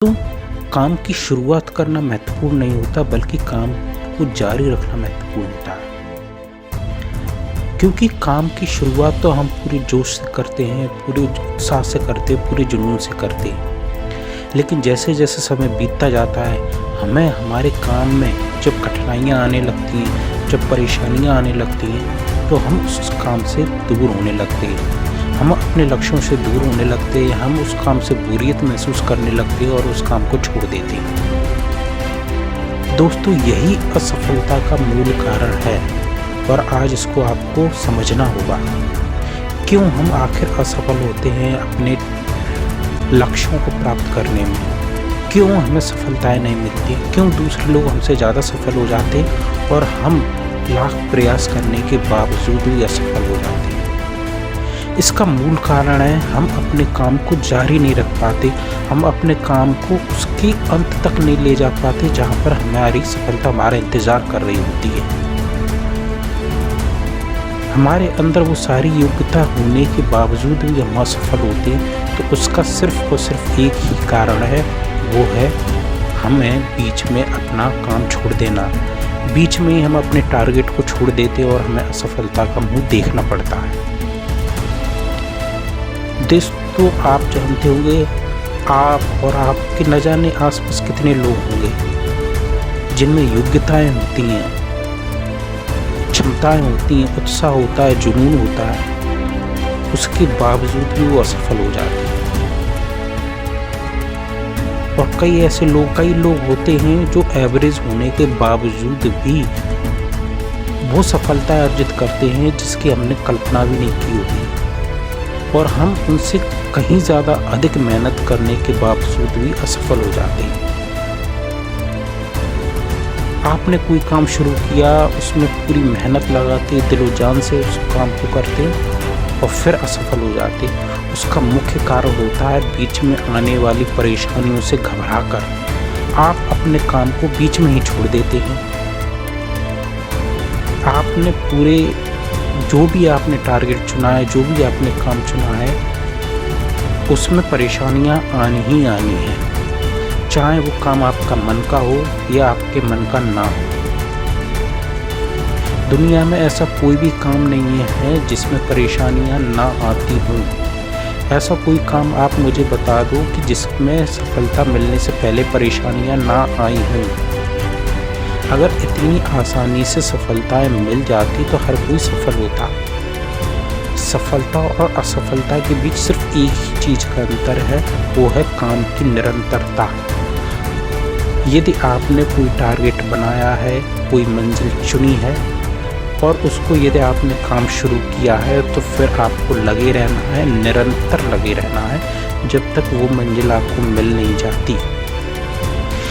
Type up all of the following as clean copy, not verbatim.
तो काम की शुरुआत करना महत्वपूर्ण नहीं होता, बल्कि काम को जारी रखना महत्वपूर्ण होता है। क्योंकि काम की शुरुआत तो हम पूरे जोश से करते हैं, पूरे उत्साह से करते हैं, पूरे जुनून से करते हैं। लेकिन जैसे जैसे समय बीतता जाता है, हमें हमारे काम में जब कठिनाइयाँ आने लगती हैं, जब परेशानियाँ आने लगती हैं, तो हम उस काम से दूर होने लगते हैं। हम अपने लक्ष्यों से दूर होने लगते हैं, हम उस काम से बोरियत महसूस करने लगते हैं और उस काम को छोड़ देते हैं। दोस्तों, यही असफलता का मूल कारण है और आज इसको आपको समझना होगा। क्यों हम आखिर असफल होते हैं अपने लक्ष्यों को प्राप्त करने में? क्यों हमें सफलताएं नहीं मिलती? क्यों दूसरे लोग हमसे ज़्यादा सफल हो जाते हैं और हम लाख प्रयास करने के बावजूद भी असफल हो जाते हैं? इसका मूल कारण है हम अपने काम को जारी नहीं रख पाते, हम अपने काम को उसके अंत तक नहीं ले जा पाते जहाँ पर हमारी सफलता हमारा इंतज़ार कर रही होती है। हमारे अंदर वो सारी योग्यता होने के बावजूद भी हम असफल होते हैं, तो उसका सिर्फ और सिर्फ एक ही कारण है, वो है हमें बीच में अपना काम छोड़ देना। बीच में ही हम अपने टारगेट को छोड़ देते हैं और हमें असफलता का मुंह देखना पड़ता है। दोस्तों, आप जानते होंगे, आप और आपके न जाने आसपास कितने लोग होंगे जिनमें योग्यताएं होती हैं, क्षमताएं होती हैं, उत्साह होता है, जुनून होता है, उसके बावजूद भी वो असफल हो जाते हैं। और कई लोग होते हैं जो एवरेज होने के बावजूद भी वो सफलता अर्जित करते हैं जिसकी हमने कल्पना भी नहीं की होती, और हम उनसे कहीं ज़्यादा अधिक मेहनत करने के बावजूद भी असफल हो जाते हैं। आपने कोई काम शुरू किया, उसमें पूरी मेहनत लगाते, दिलो जान से उस काम को करते और फिर असफल हो जाते। उसका मुख्य कारण होता है बीच में आने वाली परेशानियों से घबराकर आप अपने काम को बीच में ही छोड़ देते हैं। आपने पूरे जो भी आपने टारगेट चुना है, जो भी आपने काम चुना है, उसमें परेशानियां आनी ही आनी है, चाहे वो काम आपका मन का हो या आपके मन का ना हो। दुनिया में ऐसा कोई भी काम नहीं है जिसमें परेशानियां ना आती हों। ऐसा कोई काम आप मुझे बता दो कि जिसमें सफलता मिलने से पहले परेशानियां ना आई हों। अगर इतनी आसानी से सफलताएं मिल जाती तो हर कोई सफल होता। सफलता और असफलता के बीच सिर्फ एक ही चीज़ का अंतर है, वो है काम की निरंतरता। यदि आपने कोई टारगेट बनाया है, कोई मंजिल चुनी है और उसको यदि आपने काम शुरू किया है, तो फिर आपको लगे रहना है, निरंतर लगे रहना है जब तक वो मंजिल आपको मिल नहीं जाती।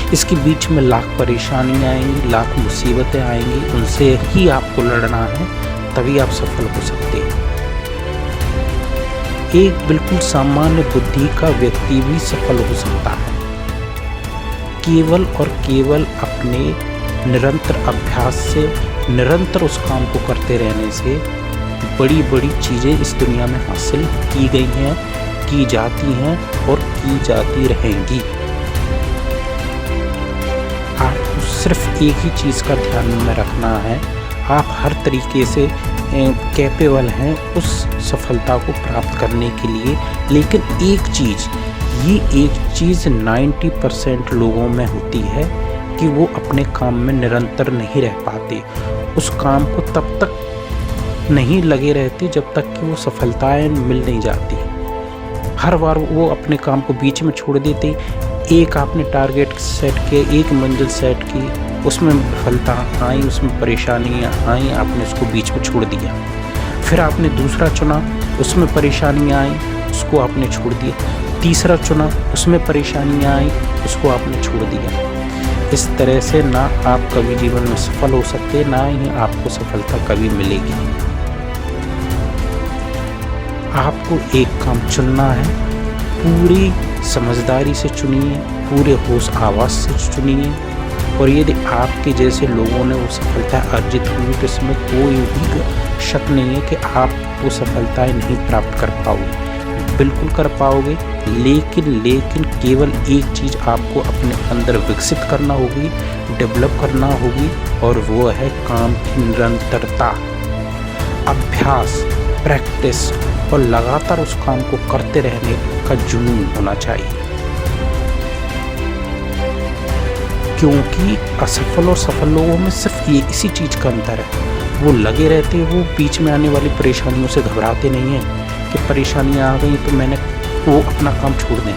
इसके बीच में लाख परेशानियाँ आएंगी, लाख मुसीबतें आएंगी, उनसे ही आपको लड़ना है, तभी आप सफल हो सकते हैं। एक बिल्कुल सामान्य बुद्धि का व्यक्ति भी सफल हो सकता है, केवल और केवल अपने निरंतर अभ्यास से, निरंतर उस काम को करते रहने से। बड़ी बड़ी चीज़ें इस दुनिया में हासिल की गई हैं, की जाती हैं और की जाती रहेंगी। आपको सिर्फ एक ही चीज़ का ध्यान में रखना है, आप हर तरीके से कैपेबल हैं उस सफलता को प्राप्त करने के लिए। लेकिन एक चीज़ 90% लोगों में होती है कि वो अपने काम में निरंतर नहीं रह पाते, उस काम को तब तक नहीं लगे रहते जब तक कि वो सफलताएं मिल नहीं जाती। हर बार वो अपने काम को बीच में छोड़ देते। एक आपने टारगेट सेट किया, एक मंजिल सेट की, उसमें विफलता आई, उसमें परेशानियाँ आई, आपने उसको बीच में छोड़ दिया। फिर आपने दूसरा चुना, उसमें परेशानियाँ आई, उसको आपने छोड़ दिया। तीसरा चुना, उसमें परेशानियाँ आई, उसको आपने छोड़ दिया। इस तरह से ना आप कभी जीवन में सफल हो सकते, ना ही आपको सफलता कभी मिलेगी। आपको एक काम चुनना है, पूरी समझदारी से चुनिए, पूरे होश आवाज़ से चुनिए, और यदि आपके जैसे लोगों ने वो सफलता अर्जित हुई तो इसमें कोई भी शक नहीं है कि आप वो सफलताएं नहीं प्राप्त कर पाओगे। बिल्कुल कर पाओगे, लेकिन केवल एक चीज़ आपको अपने अंदर विकसित करना होगी, डेवलप करना होगी, और वो है काम की निरंतरता, अभ्यास, प्रैक्टिस, और लगातार उस काम को करते रहने का जुनून होना चाहिए। क्योंकि असफल और सफल लोगों में सिर्फ ये इसी चीज़ का अंतर है, वो लगे रहते हैं, वो बीच में आने वाली परेशानियों से घबराते नहीं हैं कि परेशानियाँ आ गई तो मैंने वो अपना काम छोड़ दें।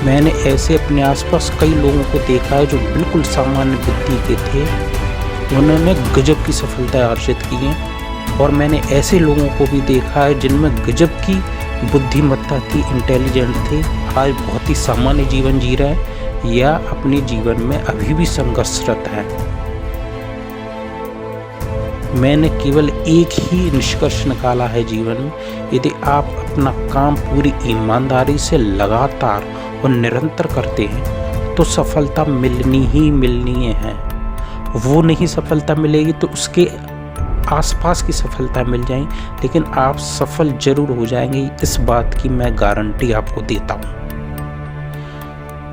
मैंने ऐसे अपने आसपास कई लोगों को देखा है जो बिल्कुल सामान्य बुद्धि के थे, उन्होंने गजब की सफलता अर्जित की है, और मैंने ऐसे लोगों को भी देखा है जिनमें गजब की बुद्धिमत्ता थी, इंटेलिजेंट थे, आज बहुत ही सामान्य जीवन जी रहे हैं या अपने जीवन में अभी भी संघर्षरत है। मैंने केवल एक ही निष्कर्ष निकाला है जीवन में, यदि आप अपना काम पूरी ईमानदारी से लगातार और निरंतर करते हैं तो सफलता मिलनी ही मिलनी है। वो नहीं सफलता मिलेगी तो उसके आसपास की सफलता मिल जाएगी, लेकिन आप सफल जरूर हो जाएंगे, इस बात की मैं गारंटी आपको देता हूँ।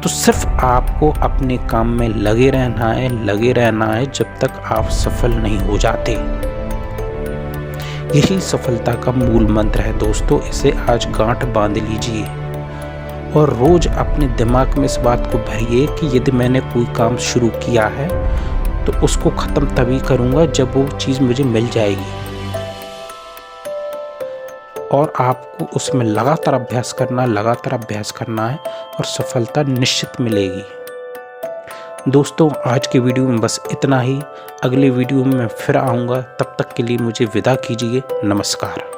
तो सिर्फ आपको अपने काम में लगे रहना है जब तक आप सफल नहीं हो जाते। यही सफलता का मूल मंत्र है दोस्तों, इसे आज गांठ बांध लीजिए और रोज अपने दिमाग में इस बात को भरिए कि यदि मैंने कोई काम शुरू किया है तो उसको ख़त्म तभी करूँगा जब वो चीज़ मुझे मिल जाएगी, और आपको उसमें लगातार अभ्यास करना है और सफलता निश्चित मिलेगी। दोस्तों, आज के वीडियो में बस इतना ही। अगले वीडियो में मैं फिर आऊँगा, तब तक के लिए मुझे विदा कीजिए। नमस्कार।